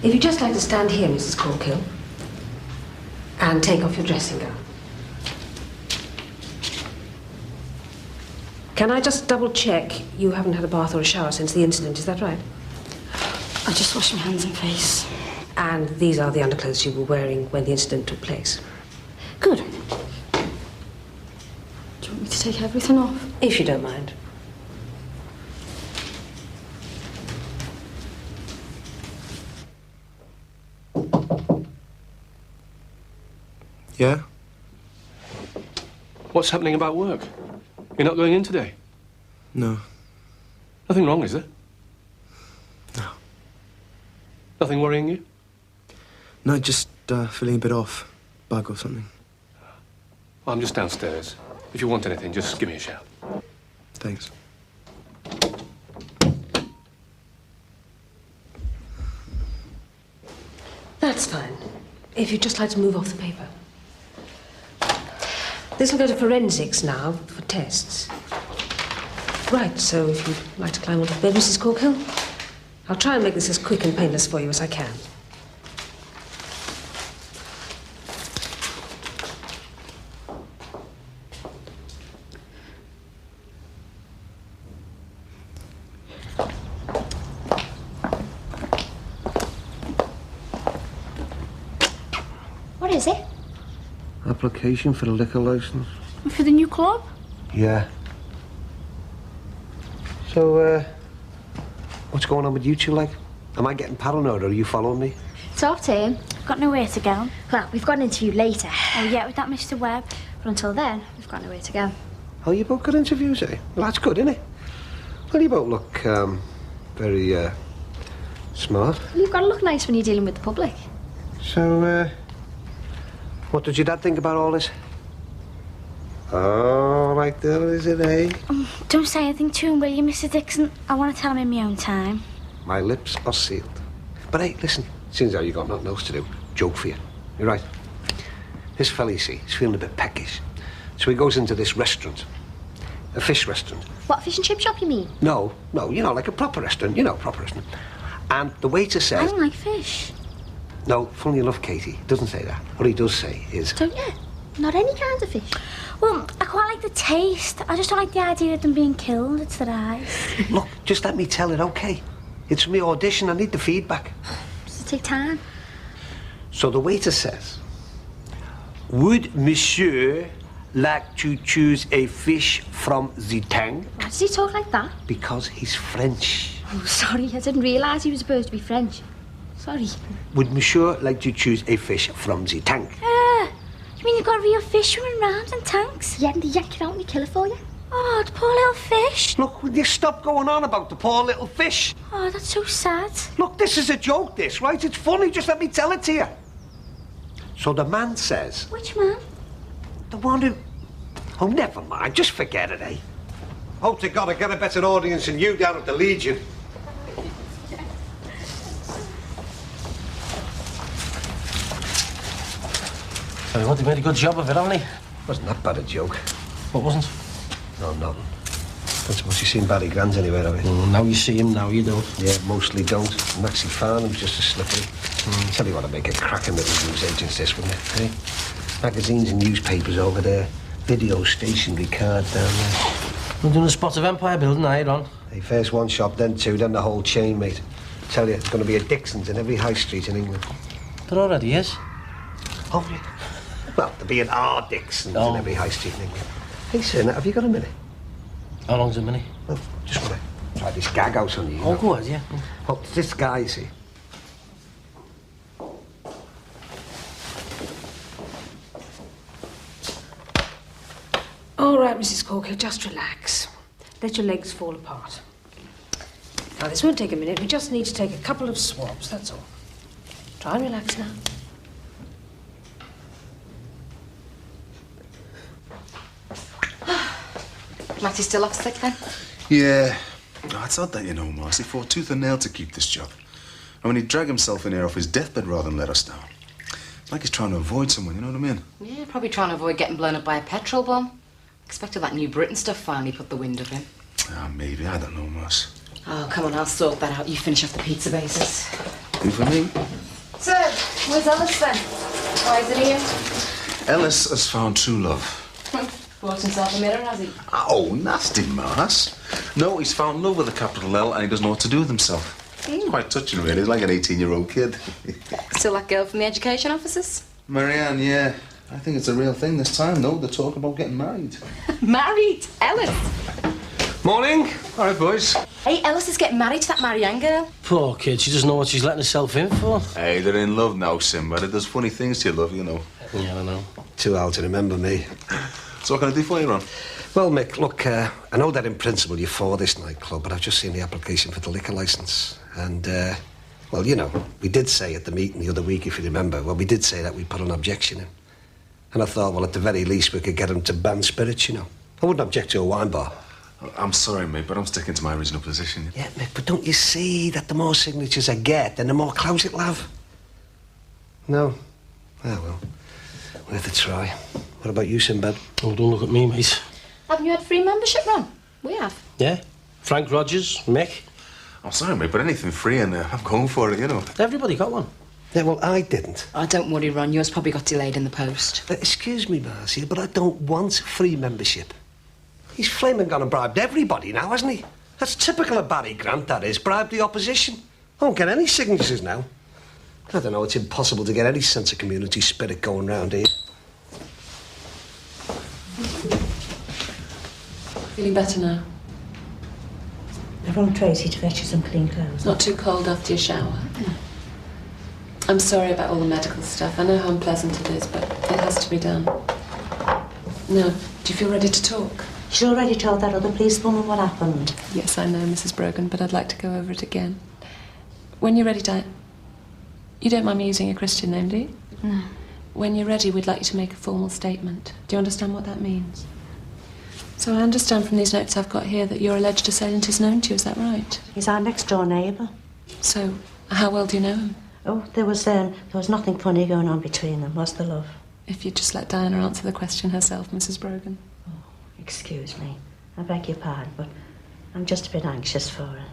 If you'd just like to stand here, Mrs. Corkill, and take off your dressing gown. Can I just double-check you haven't had a bath or a shower since the incident, is that right? I just washed my hands and face. And these are the underclothes you were wearing when the incident took place? Good. Do you want me to take everything off? If you don't mind. Yeah? What's happening about work? You're not going in today? No. Nothing wrong, is there? No. Nothing worrying you? No, just feeling a bit off. Bug or something. Well, I'm just downstairs. If you want anything, just give me a shout. Thanks. That's fine. If you'd just like to move off the paper. This will go to forensics now for tests. Right, so if you'd like to climb onto the bed, Mrs. Corkill, I'll try and make this as quick and painless for you as I can. What is it? Application for the liquor license. For the new club? Yeah. So, what's going on with you two, like? Am I getting paranoid, or are you following me? It's half term. I've got nowhere to go. Well, we've got an interview later. Oh, yeah, with that Mr. Webb. But until then, we've got nowhere to go. Oh, you both got interviews, eh? Well, that's good, isn't it? Well, you both look, very, smart. Well, you've got to look nice when you're dealing with the public. So, what does your dad think about all this? Oh, right there, is it, eh? Don't say anything to him, will you, Mr. Dixon? I want to tell him in my own time. My lips are sealed. But hey, listen, since how you got nothing else to do, joke for you. You're right. This fella, you see, he's feeling a bit peckish. So he goes into this restaurant. A fish restaurant. What, fish and chip shop, you mean? No, you know, like a proper restaurant. You know, proper restaurant. And the waiter says... I don't like fish. No, funny enough, Katie, he doesn't say that. What he does say is... Don't you? Not any kind of fish. Well, I quite like the taste. I just don't like the idea of them being killed. It's their eyes. Look, just let me tell it, OK? It's from the audition. I need the feedback. Does it take time? So the waiter says, would Monsieur like to choose a fish from the tank? Why does he talk like that? Because he's French. Oh, sorry, I didn't realise he was supposed to be French. Sorry. Would Monsieur like to choose a fish from the tank? You mean you've got real fish swimming around in tanks? Yeah, and they yank it out and they kill it for you. Oh, the poor little fish. Look, will you stop going on about the poor little fish? Oh, that's so sad. Look, this is a joke, this, right? It's funny, just let me tell it to you. So the man says... Which man? The one who... Oh, never mind, just forget it, eh? Hope to God I get a better audience than you down at the Legion. Tell you what, they made a good job of it, haven't they? Wasn't that bad a joke? What wasn't? No, nothing. Don't suppose you've seen Barry Grant anywhere, have you? Now you see him, now you don't. Yeah, mostly don't. Maxie Farnham's just as slippery. Tell you what, I'd make a cracking little news agents, this, wouldn't it? Eh? Magazines and newspapers over there. Video stationery card down there. We're doing a spot of Empire building, are you, on? Hey, first one shop, then two, then the whole chain, mate. Tell you, it's going to be a Dixon's in every high street in England. There already is. Oh, yeah. Well, there'll be an R. Dixon's in every high street in England. Hey, sir, now, have you got a minute? How long's a minute? Well, just want to try this gag out on you. Oh, go ahead, yeah. Well, this guy, you see. All right, Mrs. Corkill, just relax. Let your legs fall apart. Now, this won't take a minute. We just need to take a couple of swabs, that's all. Try and relax now. Matty's still off sick, then? Yeah. Oh, it's odd that, you know, Marcy. He fought tooth and nail to keep this job. And when he'd drag himself in here off his deathbed rather than let us down. It's like he's trying to avoid someone, you know what I mean? Yeah, probably trying to avoid getting blown up by a petrol bomb. Expected that New Britain stuff finally put the wind up him. Ah, maybe. I don't know, Marcy. Oh, come on, I'll sort that out. You finish off the pizza bases. Do for me. So, where's Ellis then? Why is it here? Ellis has found true love. Bought himself a mirror, has he? Oh, nasty Mars. No, he's found love with a capital L and he doesn't know what to do with himself. It's quite touching, really. He's like an 18-year-old kid. Still that girl from the education offices? Marianne, yeah. I think it's a real thing this time, though. They're talking about getting married. Married? Ellis? Morning. All right, boys. Hey, Ellis is getting married to that Marianne girl. Poor kid, she doesn't know what she's letting herself in for. Hey, they're in love now, Sim, but it does funny things to your love, you know. Yeah, I know. Too old to remember me. So what can I do for you, Ron? Well, Mick, look, I know that in principle you're for this nightclub, but I've just seen the application for the liquor licence. And, well, you know, we did say at the meeting the other week, if you remember, well, we did say that we put an objection in. And I thought, well, at the very least, we could get him to ban spirits, you know. I wouldn't object to a wine bar. I'm sorry, mate, but I'm sticking to my original position. Yeah, Mick, but don't you see that the more signatures I get, then the more clout it'll have? No? Ah, well, worth a try. What about you, Sinbad? Oh, don't look at me, mate. Haven't you had free membership, Ron? We have. Yeah? Frank Rogers, Mick. I'm sorry, mate, but anything free and I'm going for it, you know. Everybody got one. Yeah, well, I didn't. Oh, don't worry, Ron. Yours probably got delayed in the post. Excuse me, Marcia, but I don't want free membership. He's flaming gone and bribed everybody now, hasn't he? That's typical of Barry Grant, that is. Bribe the opposition. I won't get any signatures now. I don't know, it's impossible to get any sense of community spirit going round here. Feeling better now? I rang Tracy to fetch you some clean clothes. Not too cold after your shower? No. I'm sorry about all the medical stuff. I know how unpleasant it is, but it has to be done. Now, do you feel ready to talk? She's already told that other policewoman what happened. Yes, I know, Mrs. Brogan, but I'd like to go over it again. When you're ready, you don't mind me using a Christian name, do you? No. When you're ready, we'd like you to make a formal statement. Do you understand what that means? So I understand from these notes I've got here that your alleged assailant is known to you, is that right? He's our next door neighbour. So, how well do you know him? Oh, there was nothing funny going on between them, was there, love? If you'd just let Diana answer the question herself, Mrs. Brogan. Oh, excuse me. I beg your pardon, but I'm just a bit anxious for her.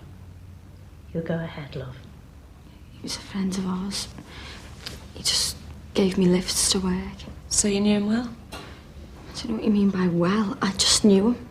You go ahead, love. He was a friend of ours. He just gave me lifts to work. So you knew him well? I don't know what you mean by well. I just knew him.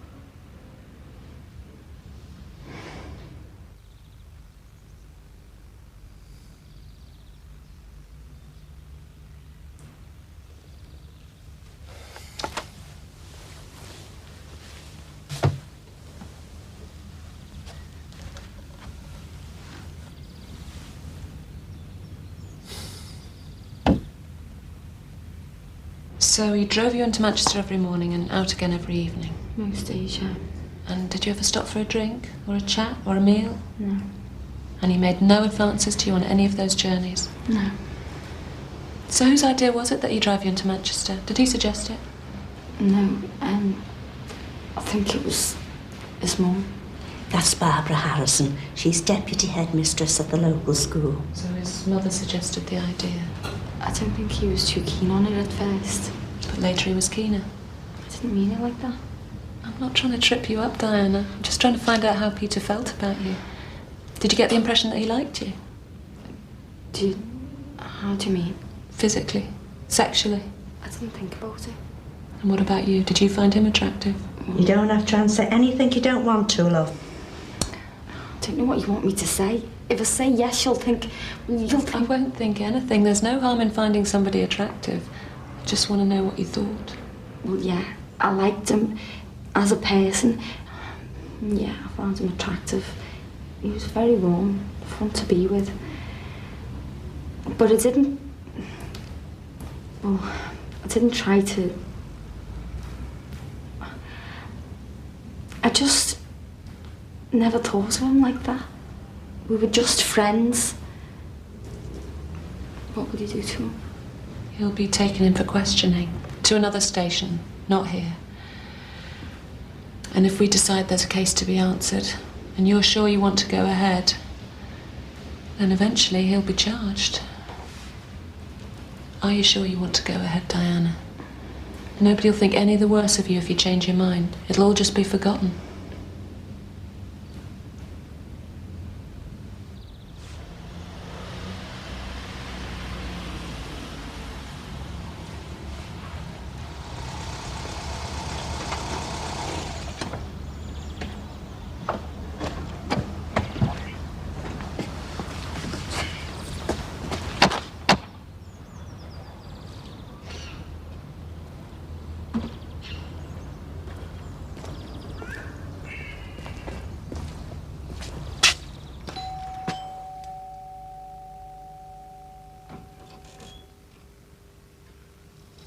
So he drove you into Manchester every morning and out again every evening? Most days, yeah. And did you ever stop for a drink, or a chat, or a meal? No. And he made no advances to you on any of those journeys? No. So whose idea was it that he drove you into Manchester? Did he suggest it? No, I think it was his mum. That's Barbara Harrison. She's deputy headmistress at the local school. So his mother suggested the idea? I don't think he was too keen on it at first. But later he was keener? I didn't mean it like that. I'm not trying to trip you up, Diana. I'm just trying to find out how Peter felt about you. Did you get the impression that he liked you? How do you mean? Physically? Sexually? I didn't think about it. And what about you? Did you find him attractive? You don't have to answer anything you don't want to, love. I don't know what you want me to say. If I say yes, you'll think... I won't think anything. There's no harm in finding somebody attractive. I just want to know what you thought. Well, yeah, I liked him as a person. Yeah, I found him attractive. He was very warm, fun to be with. But I didn't try to... I just never thought of him like that. We were just friends. What would you do to him? He'll be taken in for questioning. To another station, not here. And if we decide there's a case to be answered, and you're sure you want to go ahead, then eventually he'll be charged. Are you sure you want to go ahead, Diana? Nobody will think any the worse of you if you change your mind. It'll all just be forgotten.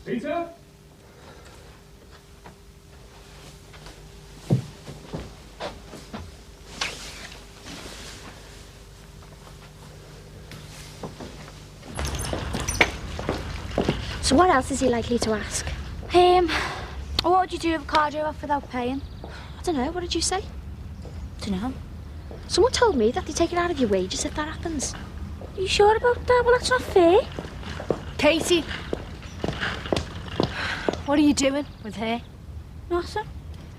Peter? So what else is he likely to ask? What would you do if a car drove off without paying? I don't know, what did you say? Don't know. Someone told me that they take it out of your wages if that happens. Are you sure about that? Well, that's not fair. Katie! What are you doing with her? Nothing.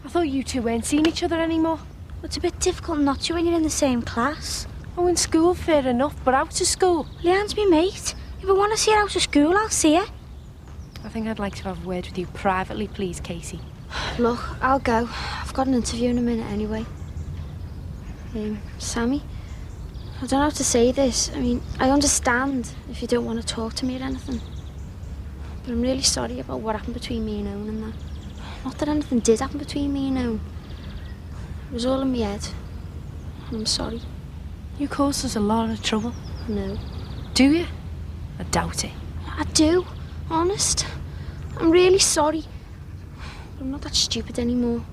I thought you two weren't seeing each other anymore. It's a bit difficult not to when you're in the same class. Oh, in school, fair enough, but out of school? Leanne's my mate. If I want to see her out of school, I'll see her. I think I'd like to have a word with you privately, please, Casey. Look, I'll go. I've got an interview in a minute anyway. Sammy, I don't know how to say this. I mean, I understand if you don't want to talk to me or anything. But I'm really sorry about what happened between me and Owen and that. Not that anything did happen between me and Owen. It was all in my head. And I'm sorry. You caused us a lot of trouble. No. Do you? I doubt it. I do. Honest. I'm really sorry. But I'm not that stupid anymore.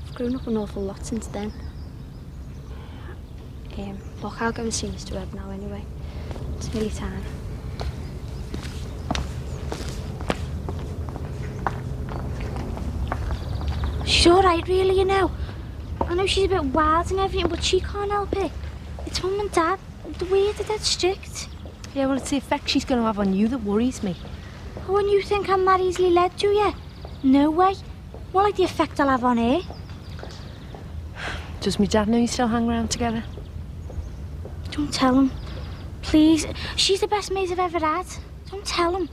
I've grown up an awful lot since then. Look, I'll go and see Mr. Webb now anyway. It's nearly time. She's all right, really, you know. I know she's a bit wild and everything, but she can't help it. It's Mum and Dad. The way they're dead strict. Yeah, well, it's the effect she's going to have on you that worries me. Oh, and you think I'm that easily led to you? No way. More like the effect I'll have on her. Does my dad know you still hang around together? Don't tell him. Please. She's the best mate I've ever had. Don't tell him.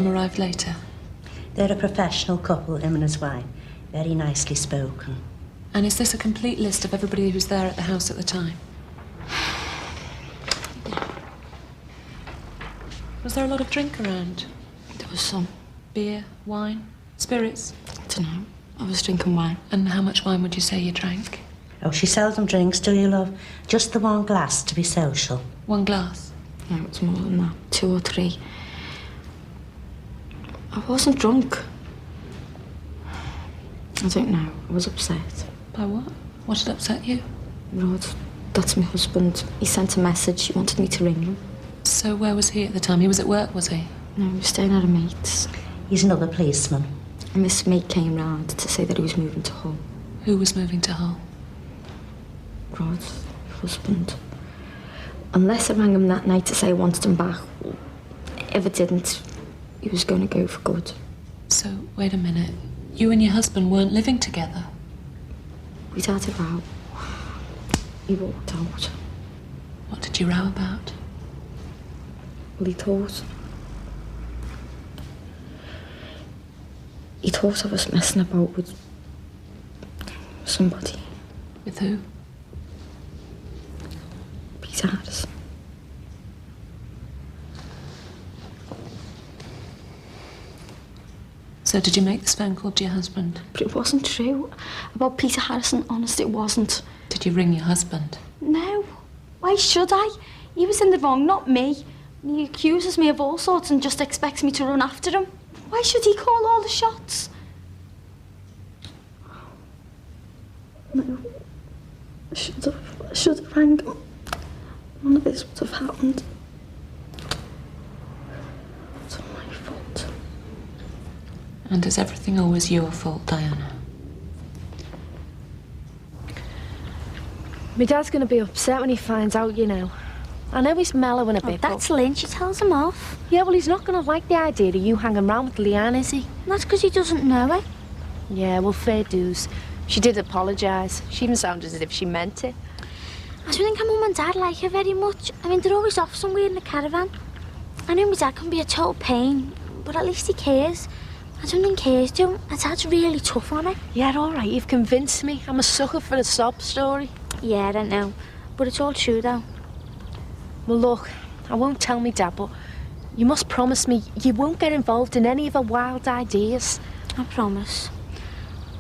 Arrived later. They're a professional couple, him and his wife. Very nicely spoken. And is this a complete list of everybody who's there at the house at the time? Was there a lot of drink around? There was some. Beer, wine, spirits? I don't know. I was drinking wine. And how much wine would you say you drank? Oh, she seldom drinks, do you, love? Just the one glass to be social. One glass? No, it's more than that. 2 or 3. I wasn't drunk. I don't know. I was upset. By what? What had upset you? Rod, that's my husband. He sent a message. He wanted me to ring him. So where was he at the time? He was at work, was he? No, he was staying at a mate's. He's another policeman. And this mate came round to say that he was moving to Hull. Who was moving to Hull? Rod's husband. Unless I rang him that night to say I wanted him back. If I didn't, he was going to go for good. So, wait a minute. You and your husband weren't living together? We'd had a row. He walked out. What did you row about? Well, he thought I was messing about with somebody. With who? Peter Harrison. So did you make this phone call to your husband? But it wasn't true. About Peter Harrison, honest, it wasn't. Did you ring your husband? No. Why should I? He was in the wrong, not me. And he accuses me of all sorts and just expects me to run after him. Why should he call all the shots? No. I should have rang him. None of this would have happened. It's all my fault. And is everything always your fault, Diana? My dad's going to be upset when he finds out, you know. I know he's mellowing a bit, That's Lynn, she tells him off. Yeah, well, he's not going to like the idea of you hanging around with Leanne, is he? That's because he doesn't know it. Yeah, well, fair dues. She did apologise. She even sounded as if she meant it. I don't think her mum and dad like her very much. I mean, they're always off somewhere in the caravan. I know my dad can be a total pain, but at least he cares. I don't think cares do. My dad's really tough on it. Yeah, all right, you've convinced me. I'm a sucker for a sob story. Yeah, I don't know. But it's all true, though. Well, look, I won't tell me dad, but you must promise me you won't get involved in any of her wild ideas. I promise.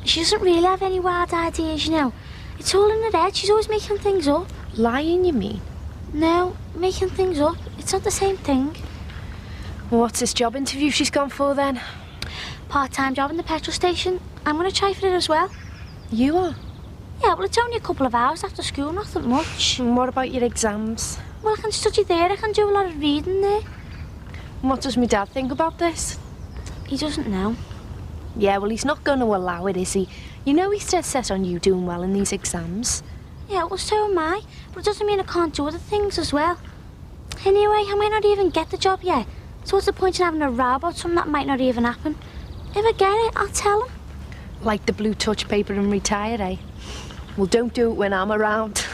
She doesn't really have any wild ideas, you know. It's all in her head. She's always making things up. Lying, you mean? No, making things up. It's not the same thing. Well, what's this job interview she's gone for, then? Part-time job in the petrol station. I'm going to try for it as well. You are? Yeah, well, it's only a couple of hours after school, nothing much. And what about your exams? Well, I can study there. I can do a lot of reading there. And what does my dad think about this? He doesn't know. Yeah, well, he's not going to allow it, is he? You know he's dead set on you doing well in these exams. Yeah, well, so am I. But it doesn't mean I can't do other things as well. Anyway, I might not even get the job yet. So what's the point in having a row about something that might not even happen? If I get it, I'll tell him. Like the blue touch paper and retire, eh? Well, don't do it when I'm around.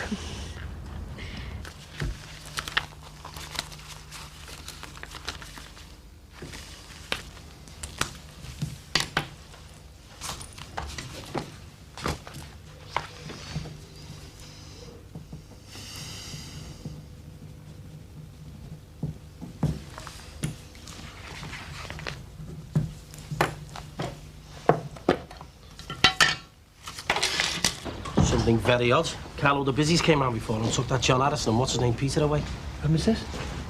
Something very odd. Carlo the Busies came round before and took that John Harrison and what's his name, Peter, away. When was this?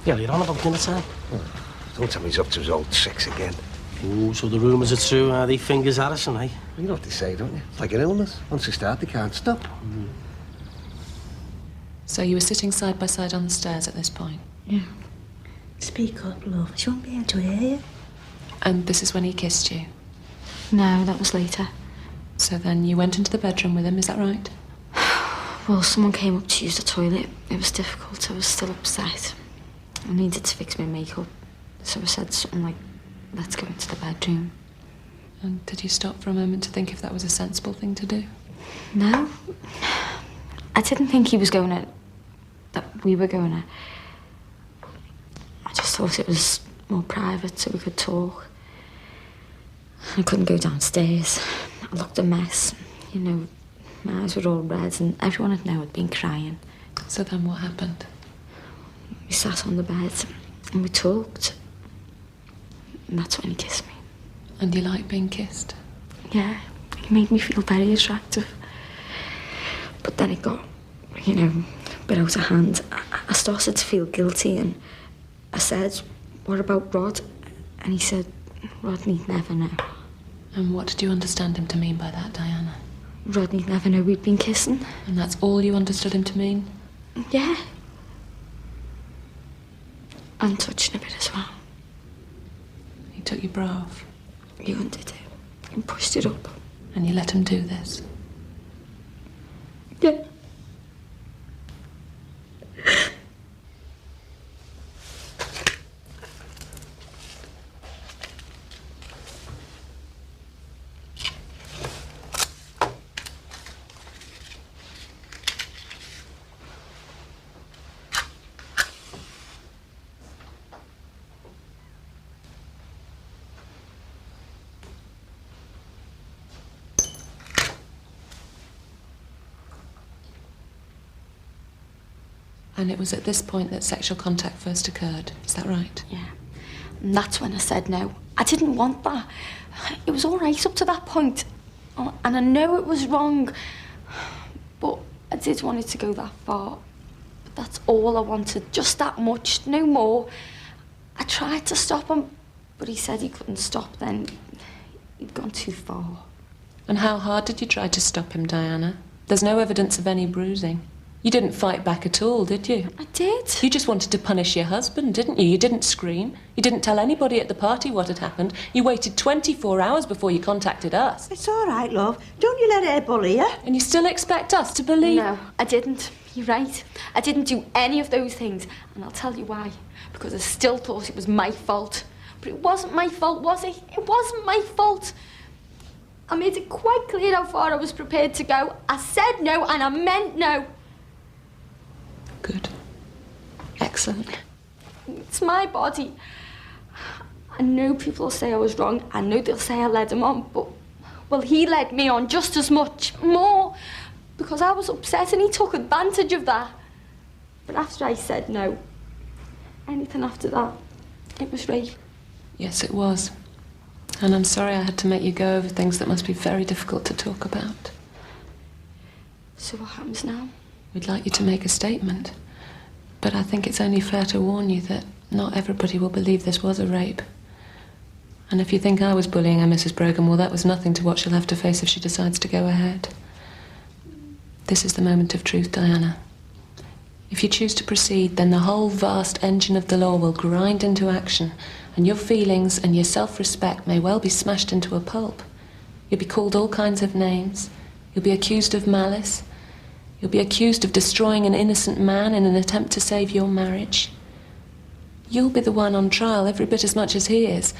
Yeah, you're on about dinner time. Oh, don't tell me he's up to his old tricks again. Oh, so the rumours are true, they fingers Harrison, eh? You know what they say, don't you? It's like an illness. Once they start, they can't stop. So you were sitting side by side on the stairs at this point? Yeah. Speak up, love. She won't be able to hear you. And this is when he kissed you? No, that was later. So then you went into the bedroom with him, is that right? Well, someone came up to use the toilet. It was difficult. I was still upset. I needed to fix my makeup. So I said something like, let's go into the bedroom. And did you stop for a moment to think if that was a sensible thing to do? No. I didn't think he was going to... that we were going to... I just thought it was more private so we could talk. I couldn't go downstairs. I looked a mess. You know, my eyes were all red and everyone I'd know had been crying. So then what happened? We sat on the bed and we talked. And that's when he kissed me. And you like being kissed? Yeah, he made me feel very attractive. But then it got, you know, a bit out of hand. I started to feel guilty and I said, what about Rod? And he said, Rod need never know. And what did you understand him to mean by that, Diana? Rod need never know we'd been kissing. And that's all you understood him to mean? Yeah. And touching a bit as well. He took your bra off? He undid it and pushed it up. And you let him do this? Yeah. And it was at this point that sexual contact first occurred, is that right? Yeah. And that's when I said no. I didn't want that. It was all right up to that point. And I know it was wrong. But I did want it to go that far. But that's all I wanted. Just that much, no more. I tried to stop him, but he said he couldn't stop then. He'd gone too far. And how hard did you try to stop him, Diana? There's no evidence of any bruising. You didn't fight back at all, did you? I did. You just wanted to punish your husband, didn't you? You didn't scream. You didn't tell anybody at the party what had happened. You waited 24 hours before you contacted us. It's all right, love. Don't you let her bully you. And you still expect us to believe... No, I didn't. You're right. I didn't do any of those things. And I'll tell you why. Because I still thought it was my fault. But it wasn't my fault, was it? It wasn't my fault. I made it quite clear how far I was prepared to go. I said no, and I meant no. Good. Excellent. It's my body. I know people will say I was wrong. I know they'll say I led him on, but... well, he led me on just as much, more. Because I was upset and he took advantage of that. But after I said no, anything after that, it was rape. Yes, it was. And I'm sorry I had to make you go over things that must be very difficult to talk about. So what happens now? We'd like you to make a statement. But I think it's only fair to warn you that not everybody will believe this was a rape. And if you think I was bullying her, Mrs. Brogan, well, that was nothing to what she'll have to face if she decides to go ahead. This is the moment of truth, Diana. If you choose to proceed, then the whole vast engine of the law will grind into action, and your feelings and your self-respect may well be smashed into a pulp. You'll be called all kinds of names. You'll be accused of malice. You'll be accused of destroying an innocent man in an attempt to save your marriage. You'll be the one on trial every bit as much as he is,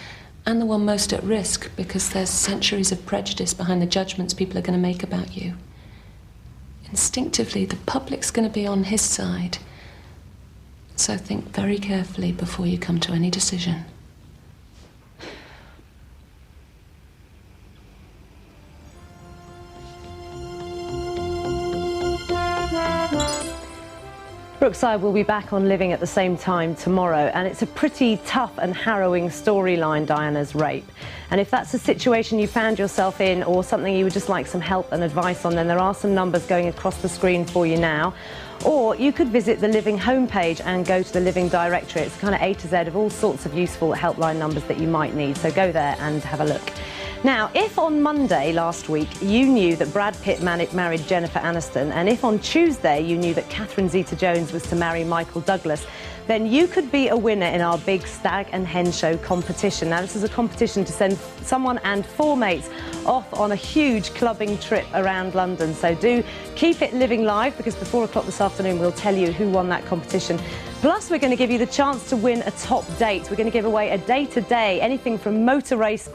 and the one most at risk, because there's centuries of prejudice behind the judgments people are going to make about you. Instinctively, the public's going to be on his side. So think very carefully before you come to any decision. Brookside will be back on Living at the same time tomorrow, and it's a pretty tough and harrowing storyline, Diana's rape. And if that's a situation you found yourself in, or something you would just like some help and advice on, then there are some numbers going across the screen for you now. Or you could visit the Living homepage and go to the Living directory. It's kind of A to Z of all sorts of useful helpline numbers that you might need, so go there and have a look. Now, if on Monday last week you knew that Brad Pitt married Jennifer Aniston, and if on Tuesday you knew that Catherine Zeta-Jones was to marry Michael Douglas, then you could be a winner in our big Stag and Hen Show competition. Now, this is a competition to send someone and 4 mates off on a huge clubbing trip around London. So do keep it Living live, because before 4 o'clock this afternoon we'll tell you who won that competition. Plus, we're going to give you the chance to win a top date. We're going to give away a day-to-day, anything from motor race